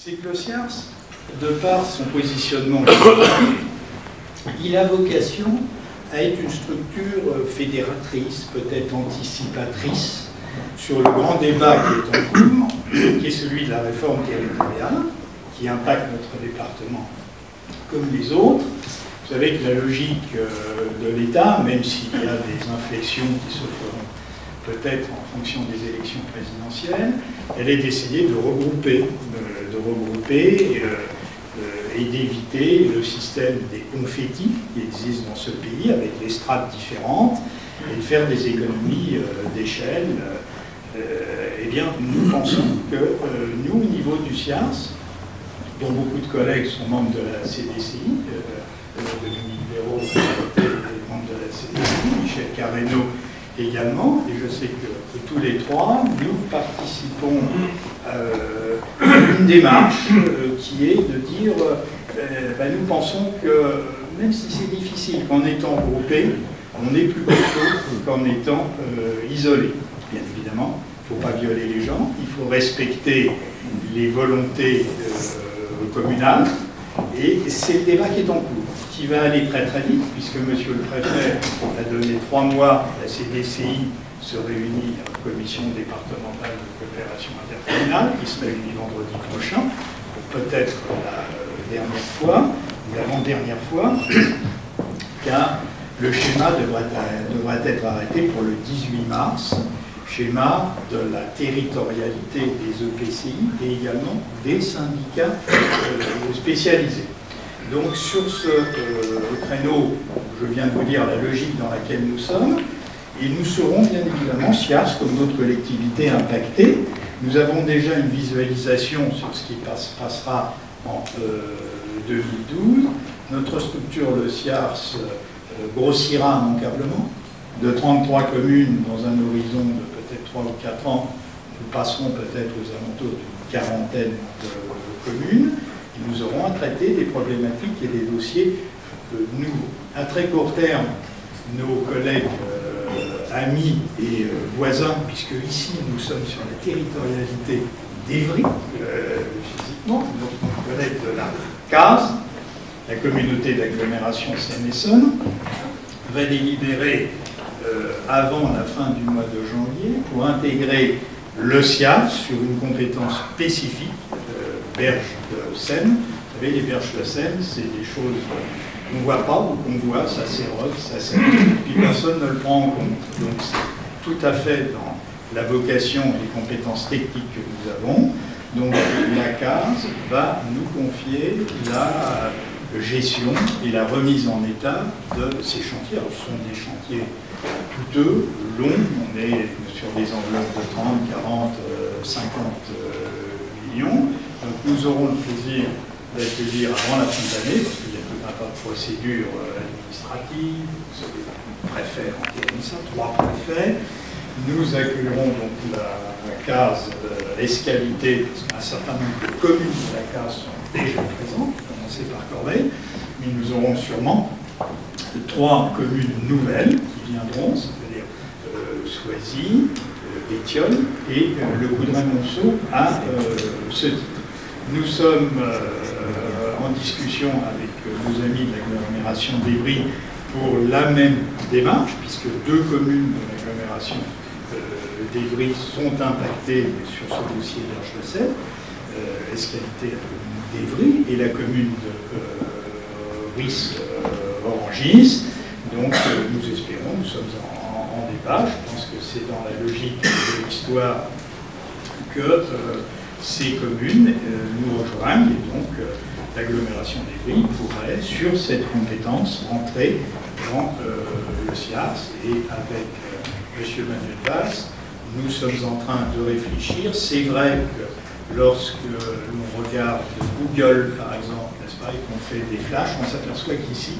c'est que le CIARS, de par son positionnement, il a vocation à être une structure fédératrice, peut-être anticipatrice, sur le grand débat qui est en cours, qui est celui de la réforme territoriale, qui impacte notre département comme les autres. Vous savez que la logique de l'État, même s'il y a des inflexions qui se feront peut-être en fonction des élections présidentielles, elle est d'essayer de regrouper et d'éviter le système des confettis qui existe dans ce pays avec des strates différentes et de faire des économies d'échelle. Eh bien, nous pensons que nous, au niveau du CIARS, dont beaucoup de collègues sont membres de la CDCI, Dominique Béraud est membre de la CDCI, Michel Carreno également, et je sais que tous les trois, nous participons à une démarche qui est de dire, nous pensons que même si c'est difficile qu'en étant groupé, on est plus costaud qu'en étant isolé. Bien évidemment, il ne faut pas violer les gens, il faut respecter les volontés communales, et c'est le débat qui est en cours, qui va aller très très vite, puisque monsieur le préfet a donné 3 mois, la CDCI se réunit en commission départementale de coopération intercommunale, qui se réunit vendredi prochain, pour peut-être la dernière fois, ou l'avant-dernière fois, car le schéma devra être arrêté pour le 18 mars, schéma de la territorialité des EPCI et également des syndicats spécialisés. Donc sur ce créneau, je viens de vous dire la logique dans laquelle nous sommes, et nous serons bien évidemment, CIARS, comme d'autres collectivités impactées. Nous avons déjà une visualisation sur ce qui passera en 2012. Notre structure, le CIARS, grossira immanquablement. De 33 communes dans un horizon de peut-être 3 ou 4 ans, nous passerons peut-être aux alentours d'une quarantaine de communes. Et nous aurons à traiter des problématiques et des dossiers nouveaux. À très court terme, nos collègues amis et voisins, puisque ici nous sommes sur la territorialité d'Évry, physiquement, nos collègues de la CASE, la communauté d'agglomération Seine-Essonne, va délibérer avant la fin du mois de janvier pour intégrer le CIARS sur une compétence spécifique, berges de Seine. Vous savez, les berges de Seine, c'est des choses qu'on ne voit pas ou qu'on voit, ça s'érode, ça s'érode, puis personne ne le prend en compte. Donc c'est tout à fait dans la vocation et les compétences techniques que nous avons. Donc la CASE va nous confier la gestion et la remise en état de ces chantiers. Alors, ce sont des chantiers coûteux, longs, on est sur des enveloppes de 30, 40, 50 millions. Donc nous aurons le plaisir d'accueillir avant la fin de l'année, parce qu'il y a tout un tas de procédures administratives, le préfet entérine ça, 3 préfets. Nous accueillerons donc la CASE Escalité, parce qu'un certain nombre de communes de la CASE sont déjà présentes, commencer par Corbeil, mais nous aurons sûrement 3 communes nouvelles qui viendront, c'est-à-dire Soisy, Étiole et le Coudray-Monceau à ce titre. Nous sommes en discussion avec nos amis de l'agglomération d'Évry pour la même démarche, puisque 2 communes de l'agglomération d'Évry sont impactées sur ce dossier d'Arche-de-Seine, Escalité, la commune d'Évry, et la commune de Ris-Orangis. Donc nous espérons, nous sommes en débat, je pense que c'est dans la logique de l'histoire que ces communes nous rejoignent, et donc l'agglomération d'Évry pourrait, sur cette compétence, rentrer dans le CIARS, et avec M. Manuel Valls, nous sommes en train de réfléchir. C'est vrai que lorsque l'on regarde Google, par exemple, n'est-ce pas, et qu'on fait des flashs, on s'aperçoit qu'ici,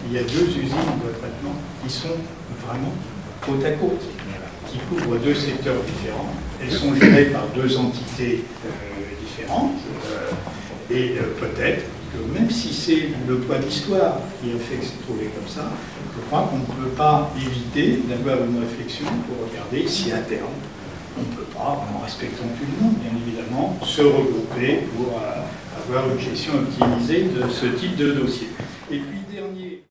il y a 2 usines de traitement qui sont vraiment côte à côte, qui couvrent 2 secteurs différents. Elles sont gérées par 2 entités différentes, et peut-être que même si c'est le poids de l'histoire qui a fait que c'est trouvé comme ça, je crois qu'on ne peut pas éviter d'avoir une réflexion pour regarder si à terme on ne peut pas, en respectant tout le monde, bien évidemment, se regrouper pour avoir une gestion optimisée de ce type de dossier. Et puis, dernier